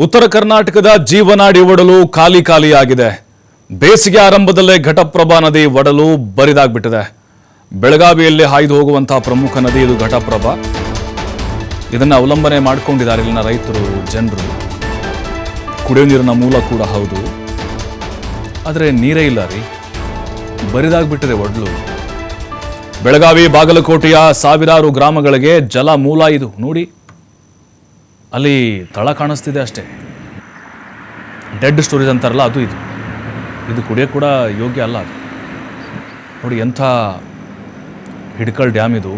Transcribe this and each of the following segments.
ಉತ್ತರ ಕರ್ನಾಟಕದ ಜೀವನಾಡಿ ಒಡಲು ಖಾಲಿಯಾಗಿದೆ. ಬೇಸಿಗೆ ಆರಂಭದಲ್ಲೇ ಘಟಪ್ರಭಾ ನದಿ ಒಡಲು ಬರಿದಾಗ್ಬಿಟ್ಟಿದೆ. ಬೆಳಗಾವಿಯಲ್ಲಿ ಹಾಯ್ದು ಹೋಗುವಂತಹ ಪ್ರಮುಖ ನದಿ ಇದು ಘಟಪ್ರಭಾ. ಇದನ್ನ ಅವಲಂಬನೆ ಮಾಡಿಕೊಂಡಿದ್ದಾರೆ ಇಲ್ಲಿನ ರೈತರು, ಜನರು. ಕುಡಿಯುವ ನೀರಿನ ಮೂಲ ಕೂಡ ಹೌದು. ಆದರೆ ನೀರೇ ಇಲ್ಲ ರೀ, ಬರಿದಾಗ್ಬಿಟ್ಟಿದೆ ಒಡಲು. ಬೆಳಗಾವಿ ಬಾಗಲಕೋಟೆಯ ಸಾವಿರಾರು ಗ್ರಾಮಗಳಿಗೆ ಜಲ ಮೂಲ ಇದು. ನೋಡಿ, ಅಲ್ಲಿ ತಳ ಕಾಣಿಸ್ತಿದೆ ಅಷ್ಟೇ. ಡೆಡ್ ಸ್ಟೋರೇಜ್ ಅಂತಾರಲ್ಲ, ಅದು ಇದು ಕುಡಿಯೋಕೆ ಕೂಡ ಯೋಗ್ಯ ಅಲ್ಲ ಅದು. ನೋಡಿ ಎಂಥ ಹಿಡ್ಕಲ್ ಡ್ಯಾಮ್ ಇದು.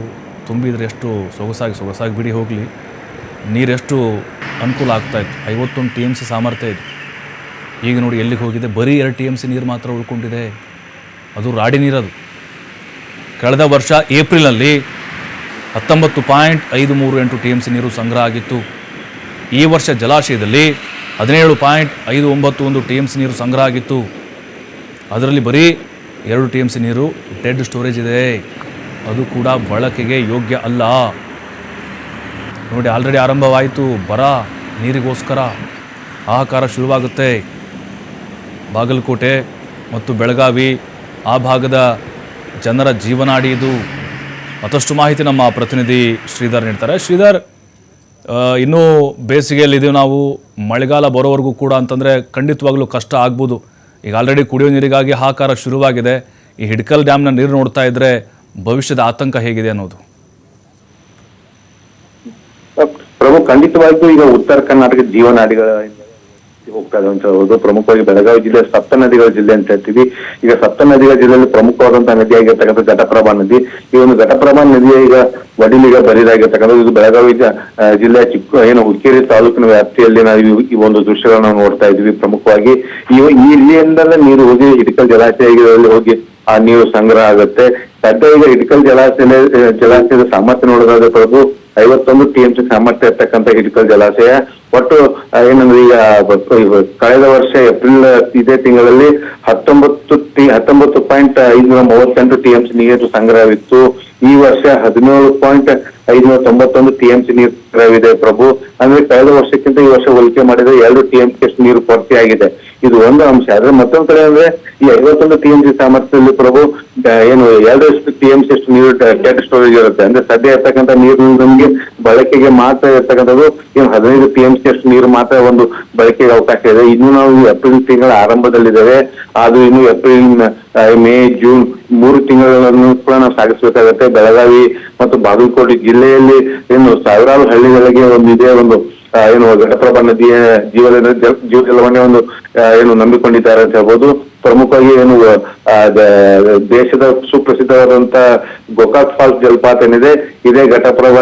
ತುಂಬಿದರೆ ಎಷ್ಟು ಸೊಗಸಾಗಿ ಬಿಡಿ ಹೋಗಲಿ, ನೀರೆಷ್ಟು ಅನುಕೂಲ ಆಗ್ತಾಯಿತ್ತು. 51 TMC ಸಾಮರ್ಥ್ಯ ಇದು. ಈಗ ನೋಡಿ ಎಲ್ಲಿಗೆ ಹೋಗಿದೆ, ಬರೀ 2 TMC ನೀರು ಮಾತ್ರ ಉಳ್ಕೊಂಡಿದೆ. ಅದು ರಾಡಿ ನೀರದು. ಕಳೆದ ವರ್ಷ ಏಪ್ರಿಲಲ್ಲಿ 19.538 TMC ನೀರು ಸಂಗ್ರಹ ಆಗಿತ್ತು. ಈ ವರ್ಷ ಜಲಾಶಯದಲ್ಲಿ 17.591 TMC ನೀರು ಸಂಗ್ರಹ ಆಗಿತ್ತು. ಅದರಲ್ಲಿ ಬರೀ 2 TMC ನೀರು ಡೆಡ್ ಸ್ಟೋರೇಜ್ ಇದೆ. ಅದು ಕೂಡ ಬಳಕೆಗೆ ಯೋಗ್ಯ ಅಲ್ಲ. ನೋಡಿ, ಆಲ್ರೆಡಿ ಆರಂಭವಾಯಿತು ಬರ ನೀರಿಗೋಸ್ಕರ. ಹಾಹಾಕಾರ ಶುರುವಾಗುತ್ತೆ. ಬಾಗಲಕೋಟೆ ಮತ್ತು ಬೆಳಗಾವಿ ಆ ಭಾಗದ ಜನರ ಜೀವನಾಡಿ ಇದು. ಮತ್ತಷ್ಟು ಮಾಹಿತಿ ನಮ್ಮ ಪ್ರತಿನಿಧಿ ಶ್ರೀಧರ್ ನೀಡ್ತಾರೆ. ಶ್ರೀಧರ್, ಇನ್ನೂ ಬೇಸಿಗೆಯಲ್ಲಿದ್ದೀವಿ ನಾವು. ಮಳೆಗಾಲ ಬರೋವರೆಗೂ ಕೂಡ ಅಂತಂದರೆ ಖಂಡಿತವಾಗ್ಲೂ ಕಷ್ಟ ಆಗ್ಬೋದು. ಈಗ ಆಲ್ರೆಡಿ ಕುಡಿಯೋ ನೀರಿಗಾಗಿ ಹಾಹಾಕಾರ ಶುರುವಾಗಿದೆ. ಈ ಹಿಡ್ಕಲ್ ಡ್ಯಾಮ್ನ ನೀರು ನೋಡ್ತಾ ಇದ್ರೆ ಭವಿಷ್ಯದ ಆತಂಕ ಹೇಗಿದೆ ಅನ್ನೋದು? ಪ್ರಮುಖ ಖಂಡಿತವಾಗಿಯೂ ಈಗ ಉತ್ತರ ಕರ್ನಾಟಕ ಜೀವನಾಡಿಗಳ ಹೋಗ್ತಾ ಇದೆ ಅಂತ ಹೇಳ್ಬೋದು. ಪ್ರಮುಖವಾಗಿ ಬೆಳಗಾವಿ ಜಿಲ್ಲೆ ಸಪ್ತ ನದಿಗಳ ಜಿಲ್ಲೆ ಅಂತ ಹೇಳ್ತೀವಿ. ಈಗ ಸಪ್ತ ನದಿಗಳ ಜಿಲ್ಲೆಯಲ್ಲಿ ಪ್ರಮುಖವಾದಂತಹ ನದಿಯಾಗಿರ್ತಕ್ಕಂಥ ಘಟಪ್ರಭಾ ನದಿ. ಈ ಒಂದು ಘಟಪ್ರಭಾ ನದಿಯ ಈಗ ಒಡಿಲಿಗೆ ಬರಿದಾಗಿರ್ತಕ್ಕಂಥದ್ದು. ಇದು ಬೆಳಗಾವಿ ಜಿಲ್ಲೆಯ ಹುಕ್ಕೇರಿ ತಾಲೂಕಿನ ವ್ಯಾಪ್ತಿಯಲ್ಲಿ ನಾವು ಈ ಒಂದು ದೃಶ್ಯಗಳನ್ನ ನೋಡ್ತಾ ಇದ್ವಿ. ಪ್ರಮುಖವಾಗಿ ಇಲ್ಲಿಂದಲೇ ನೀರು ಹೋಗಿ ಹಿಡ್ಕಲ್ ಜಲಾಶಯಗಳಲ್ಲಿ ಹೋಗಿ ಆ ನೀರು ಸಂಗ್ರಹ ಆಗುತ್ತೆ. ಸದ್ಯ ಈಗ ಹಿಡ್ಕಲ್ ಜಲಾಶಯದ ಸಾಮರ್ಥ್ಯ ನೋಡೋದಾದ್ರೆ ಪ್ರಭು 51 TMC ಸಾಮರ್ಥ್ಯ ಇರ್ತಕ್ಕಂಥ ಹಿಡ್ಕಲ್ ಜಲಾಶಯ. ಒಟ್ಟು ಏನಂದ್ರೆ ಈಗ ಕಳೆದ ವರ್ಷ ಏಪ್ರಿಲ್ ಇದೇ ತಿಂಗಳಲ್ಲಿ 19.538 TMC ನೀರು ಸಂಗ್ರಹವಿತ್ತು. ಈ ವರ್ಷ 17.591 TMC ನೀರು ಸಂಗ್ರಹವಿದೆ ಪ್ರಭು. ಅಂದ್ರೆ ಕಳೆದ ವರ್ಷಕ್ಕಿಂತ ಈ ವರ್ಷ ಹೋಲಿಕೆ ಮಾಡಿದ್ರೆ 2 TMC ನೀರು ಕೊರತೆಯಾಗಿದೆ. ಇದು ಒಂದು ಅಂಶ. ಆದ್ರೆ ಮತ್ತೊಂದ್ ಕಡೆ ಅಂದ್ರೆ ಈ 51 TMC ಸಾಮರ್ಥ್ಯದಲ್ಲಿ ಪ್ರಭು 2 TMC ನೀರು ಡೆಡ್ ಸ್ಟೋರೇಜ್ ಇರುತ್ತೆ. ಅಂದ್ರೆ ಸದ್ಯ ಇರ್ತಕ್ಕಂಥ ನೀರು ನಮ್ಗೆ ಬಳಕೆಗೆ ಮಾತ್ರ ಇರ್ತಕ್ಕಂಥದ್ದು 15 TMC ನೀರು ಮಾತ್ರ ಒಂದು ಬಳಕೆಗೆ ಅವಕಾಶ ಇದೆ. ಇನ್ನು ನಾವು ಏಪ್ರಿಲ್ ತಿಂಗಳ ಆರಂಭದಲ್ಲಿದ್ದೇವೆ. ಅದು ಇನ್ನು ಏಪ್ರಿಲ್, ಮೇ, ಜೂನ್ 3 ತಿಂಗಳನ್ನು ಕೂಡ ನಾವು ಸಾಗಿಸ್ಬೇಕಾಗತ್ತೆ. ಬೆಳಗಾವಿ ಮತ್ತು ಬಾಗಲಕೋಟೆ ಜಿಲ್ಲೆಯಲ್ಲಿ ಸಾವಿರಾರು ಹಳ್ಳಿಗಳಿಗೆ ಇದೇ ಒಂದು ಘಟಪ್ರಭಾ ನದಿಯ ಜೀವಜಲವನ್ನೇ ನಂಬಿಕೊಂಡಿದ್ದಾರೆ ಅಂತ ಹೇಳ್ಬೋದು. ಪ್ರಮುಖವಾಗಿ ದೇಶದ ಸುಪ್ರಸಿದ್ಧವಾದಂತ ಗೋಕಾಕ್ ಫಾಲ್ಸ್ ಜಲಪಾತ ಏನಿದೆ, ಇದೇ ಘಟಪ್ರಭಾ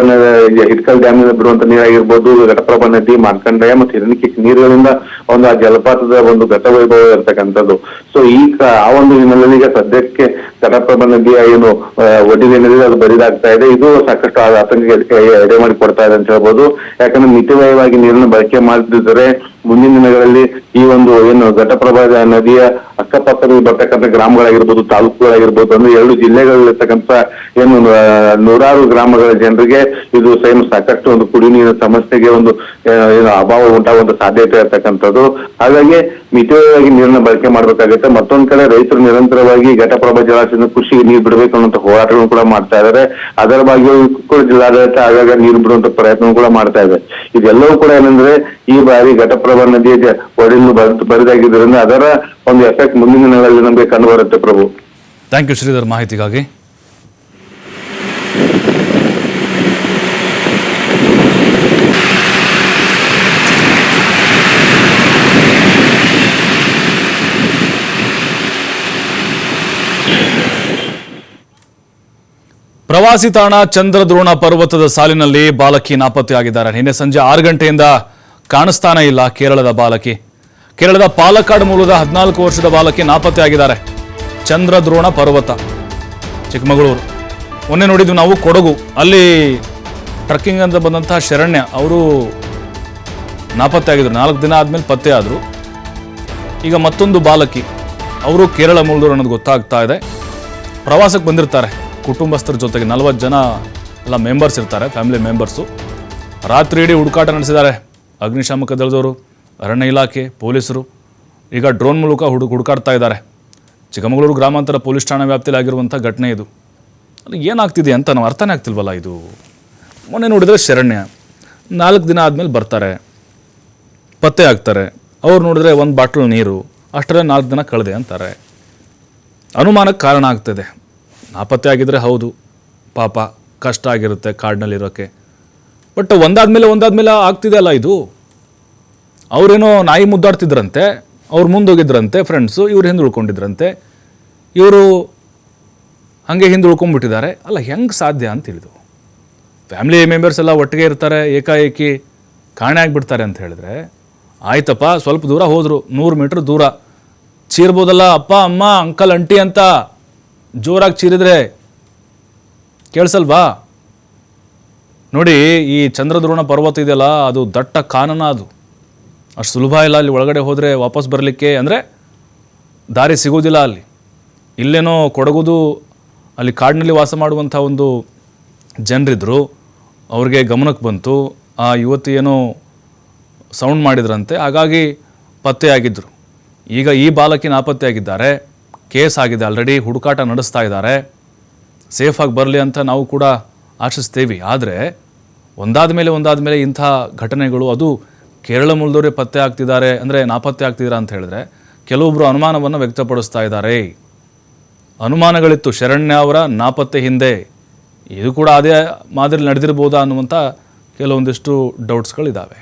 ಹಿಡ್ಕಲ್ ಡ್ಯಾಮ್ ನಿಂದ ಬಿಡುವಂತ ನೀರಾಗಿರ್ಬೋದು. ಘಟಪ್ರಭಾ ನದಿ, ಮಾರ್ಕಂಡೇಯ ಮತ್ತು ಹಿರಣ್ಯಕೇಶಿ ನೀರುಗಳಿಂದ ಆ ಜಲಪಾತದ ಒಂದು ಘಟವೈಭವ ಇರ್ತಕ್ಕಂಥದ್ದು. ಸೊ ಆ ಒಂದು ಹಿನ್ನೆಲೆಯಲ್ಲಿ ಈಗ ಸದ್ಯಕ್ಕೆ ಘಟಪ್ರಭಾ ನದಿಯ ಒಡಿಲೇನಿದೆ ಅದು ಬರಿದಾಗ್ತಾ ಇದೆ. ಇದು ಸಾಕಷ್ಟು ಆತಂಕಕ್ಕೆ ಎಡೆ ಮಾಡಿ ಕೊಡ್ತಾ ಇದೆ ಅಂತ ಹೇಳ್ಬೋದು. ಯಾಕಂದ್ರೆ ಮಿತವ್ಯಯವಾಗಿ ನೀರನ್ನು ಬಳಕೆ ಮಾಡದಿದ್ದರೆ ಮುಂದಿನ ದಿನಗಳಲ್ಲಿ ಈ ಒಂದು ಘಟಪ್ರಭಾ ನದಿಯ ಅಕ್ಕಪಕ್ಕದಲ್ಲಿ ಬರ್ತಕ್ಕಂಥ ಗ್ರಾಮಗಳಾಗಿರ್ಬೋದು, ತಾಲೂಕುಗಳಾಗಿರ್ಬೋದು, ಅಂದ್ರೆ 2 ಜಿಲ್ಲೆಗಳಲ್ಲಿರ್ತಕ್ಕಂಥ ನೂರಾರು ಗ್ರಾಮಗಳ ಜನರಿಗೆ ಇದು ಸಾಕಷ್ಟು ಒಂದು ಕುಡಿಯುವ ನೀರಿನ ಸಮಸ್ಯೆಗೆ ಅಭಾವ ಉಂಟಾಗುವಂತ ಸಾಧ್ಯತೆ ಇರ್ತಕ್ಕಂಥದ್ದು. ಹಾಗಾಗಿ ಮಿತವ್ಯಯವಾಗಿ ನೀರನ್ನ ಬಳಕೆ ಮಾಡ್ಬೇಕಾಗುತ್ತೆ. ಮತ್ತೊಂದ್ ಕಡೆ ರೈತರು ನಿರಂತರವಾಗಿ ಘಟಪ್ರಭಾ ಜಲಾಶಯದ ಕೃಷಿಗೆ ನೀರು ಬಿಡಬೇಕು ಅನ್ನುವಂತ ಹೋರಾಟಗಳನ್ನು ಕೂಡ ಮಾಡ್ತಾ ಇದ್ದಾರೆ. ಅದರ ಭಾಗವಾಗಿ ಕೂಡ ಜಿಲ್ಲಾಡಳಿತ ಆಗಾಗ ನೀರು ಬಿಡುವಂತ ಪ್ರಯತ್ನ ಕೂಡ ಮಾಡ್ತಾ ಇದೆ. ಇದೆಲ್ಲವೂ ಕೂಡ ಏನಂದ್ರೆ ಈ ಬಾರಿ ಘಟಪ್ರಭಾ ನದಿಯ ಒಡಿಲು ಬರಿದಾಗಿದ್ದರಿಂದ ಅದರ ಒಂದು ಎಫೆಕ್ಟ್ ಮುಂದಿನ ದಿನಗಳಲ್ಲಿ ನಮಗೆ ಕಂಡು ಬರುತ್ತೆ ಪ್ರಭು. ಥ್ಯಾಂಕ್ ಯು ಶ್ರೀಧರ್ ಮಾಹಿತಿಗಾಗಿ. ಪ್ರವಾಸಿ ತಾಣ ಚಂದ್ರದ್ರೋಣ ಪರ್ವತದ ಸಾಲಿನಲ್ಲಿ ಬಾಲಕಿ ನಾಪತ್ತೆಯಾಗಿದ್ದಾರೆ. ನಿನ್ನೆ ಸಂಜೆ 6 ಗಂಟೆಯಿಂದ ಕಾಣಿಸ್ತಾನೆ ಇಲ್ಲ ಕೇರಳದ ಬಾಲಕಿ. ಕೇರಳದ ಪಾಲಕ್ಕಾಡ್ ಮೂಲದ 14 ವರ್ಷದ ಬಾಲಕಿ ನಾಪತ್ತೆಯಾಗಿದ್ದಾರೆ. ಚಂದ್ರದ್ರೋಣ ಪರ್ವತ, ಚಿಕ್ಕಮಗಳೂರು. ಮೊನ್ನೆ ನೋಡಿದ್ವಿ ನಾವು ಕೊಡಗು, ಅಲ್ಲಿ ಟ್ರಕ್ಕಿಂಗ್ ಅಂತ ಬಂದಂತಹ ಶರಣ್ಯ ಅವರು ನಾಪತ್ತೆಯಾಗಿದ್ರು. 4 ದಿನ ಆದ್ಮೇಲೆ ಪತ್ತೆ ಆದರು. ಈಗ ಮತ್ತೊಂದು ಬಾಲಕಿ, ಅವರು ಕೇರಳ ಮೂಲದವರು ಅನ್ನೋದು ಗೊತ್ತಾಗ್ತಾ ಇದೆ. ಪ್ರವಾಸಕ್ಕೆ ಬಂದಿರ್ತಾರೆ ಕುಟುಂಬಸ್ಥರ ಜೊತೆಗೆ. 40 ಜನ ಎಲ್ಲ ಮೆಂಬರ್ಸ್ ಇರ್ತಾರೆ, ಫ್ಯಾಮಿಲಿ ಮೆಂಬರ್ಸು. ರಾತ್ರಿ ಇಡೀ ಹುಡುಕಾಟ ನಡೆಸಿದ್ದಾರೆ ಅಗ್ನಿಶಾಮಕ ದಳದವರು. ಅರಣ್ಯ ಇಲಾಖೆ ಪೊಲೀಸರು ಈಗ ಡ್ರೋನ್ ಮೂಲಕ ಹುಡುಕಾಡ್ತಾ ಇದ್ದಾರೆ. ಚಿಕ್ಕಮಗಳೂರು ಗ್ರಾಮಾಂತರ ಪೊಲೀಸ್ ಠಾಣಾ ವ್ಯಾಪ್ತಿಯಲ್ಲಿ ಆಗಿರುವಂಥ ಘಟನೆ ಇದು. ಅಲ್ಲಿ ಏನಾಗ್ತಿದೆ ಅಂತ ನಾವು ಅರ್ಥನೇ ಆಗ್ತಿಲ್ವಲ್ಲ ಇದು. ಮೊನ್ನೆ ನೋಡಿದರೆ ಶರಣ್ಯ 4 ದಿನ ಆದಮೇಲೆ ಬರ್ತಾರೆ, ಪತ್ತೆ ಆಗ್ತಾರೆ. ಅವ್ರು ನೋಡಿದ್ರೆ ಒಂದು ಬಾಟ್ಲ್ ನೀರು, ಅಷ್ಟರಲ್ಲೇ 4 ದಿನ ಕಳೆದೆ ಅಂತಾರೆ. ಅನುಮಾನಕ್ಕೆ ಕಾರಣ ಆಗ್ತದೆ. ನಾಪತ್ತೆ ಆಗಿದ್ರೆ ಹೌದು, ಪಾಪ ಕಷ್ಟ ಆಗಿರುತ್ತೆ ಕಾಡಿನಲ್ಲಿರೋಕ್ಕೆ. ಬಟ್ ಒಂದಾದ್ಮೇಲೆ ಆಗ್ತಿದೆ ಅಲ್ಲ ಇದು. ಅವರೇನೋ ನಾಯಿ ಮುದ್ದಾಡ್ತಿದ್ರಂತೆ, ಅವ್ರು ಮುಂದೋಗಿದ್ರಂತೆ ಫ್ರೆಂಡ್ಸು, ಇವ್ರು ಹಿಂದೆ ಉಳ್ಕೊಂಡಿದ್ರಂತೆ, ಇವರು ಹಾಗೆ ಹಿಂದೆ ಉಳ್ಕೊಂಡ್ಬಿಟ್ಟಿದ್ದಾರೆ. ಅಲ್ಲ ಹೆಂಗೆ ಸಾಧ್ಯ ಅಂತ ತಿಳಿದು. ಫ್ಯಾಮಿಲಿ ಮೆಂಬರ್ಸ್ ಎಲ್ಲ ಒಟ್ಟಿಗೆ ಇರ್ತಾರೆ, ಏಕಾಏಕಿ ಕಾಣೆ ಆಗಿಬಿಡ್ತಾರೆ ಅಂತ ಹೇಳಿದ್ರೆ ಆಯ್ತಪ್ಪ, ಸ್ವಲ್ಪ ದೂರ ಹೋದರು, 100 ಮೀಟ್ರ್ ದೂರ ಚೀರ್ಬೋದಲ್ಲ, ಅಪ್ಪ ಅಮ್ಮ ಅಂಕಲ್ ಅಂಟಿ ಅಂತ ಜೋರಾಗಿ ಚೀರಿದ್ರೆ ಕೇಳಿಸಲ್ವಾ? ನೋಡಿ, ಈ ಚಂದ್ರದ್ರೋಣ ಪರ್ವತ ಇದೆಯಲ್ಲ, ಅದು ದಟ್ಟ ಕಾನನ, ಅದು ಅಷ್ಟು ಸುಲಭ ಇಲ್ಲ. ಅಲ್ಲಿ ಒಳಗಡೆ ಹೋದರೆ ವಾಪಸ್ ಬರಲಿಕ್ಕೆ ಅಂದರೆ ದಾರಿ ಸಿಗೋದಿಲ್ಲ. ಅಲ್ಲಿ ಇಲ್ಲೇನೋ ಕೊಡಗುದು, ಅಲ್ಲಿ ಕಾಡಿನಲ್ಲಿ ವಾಸ ಮಾಡುವಂಥ ಒಂದು ಜನರಿದ್ದರು, ಅವ್ರಿಗೆ ಗಮನಕ್ಕೆ ಬಂತು, ಆ ಯುವತಿ ಏನೋ ಸೌಂಡ್ ಮಾಡಿದ್ರಂತೆ, ಹಾಗಾಗಿ ಪತ್ತೆಯಾಗಿದ್ದರು. ಈಗ ಈ ಬಾಲಕಿ ನಾಪತ್ತೆಯಾಗಿದ್ದಾರೆ, ಕೇಸ್ ಆಗಿದೆ ಆಲ್ರೆಡಿ, ಹುಡುಕಾಟ ನಡೆಸ್ತಾ ಇದ್ದಾರೆ. ಸೇಫಾಗಿ ಬರಲಿ ಅಂತ ನಾವು ಕೂಡ ಆಶಿಸ್ತೀವಿ. ಆದರೆ ಒಂದಾದ ಮೇಲೆ ಇಂಥ ಘಟನೆಗಳು, ಅದು ಕೇರಳ ಮೂಲದವರೇ ಪತ್ತೆ ಆಗ್ತಿದ್ದಾರೆ, ಅಂದರೆ ನಾಪತ್ತೆ ಆಗ್ತಿದ್ದಾರೆ ಅಂತ ಹೇಳಿದ್ರೆ ಕೆಲವೊಬ್ಬರು ಅನುಮಾನವನ್ನು ವ್ಯಕ್ತಪಡಿಸ್ತಾ ಇದ್ದಾರೆ. ಅನುಮಾನಗಳಿತ್ತು ಶರಣ್ಯ ಅವರ ನಾಪತ್ತೆ ಹಿಂದೆ, ಇದು ಕೂಡ ಅದೇ ಮಾದರಿ ನಡೆದಿರ್ಬೋದಾ ಅನ್ನುವಂಥ ಕೆಲವೊಂದಿಷ್ಟು ಡೌಟ್ಸ್ಗಳಿದ್ದಾವೆ.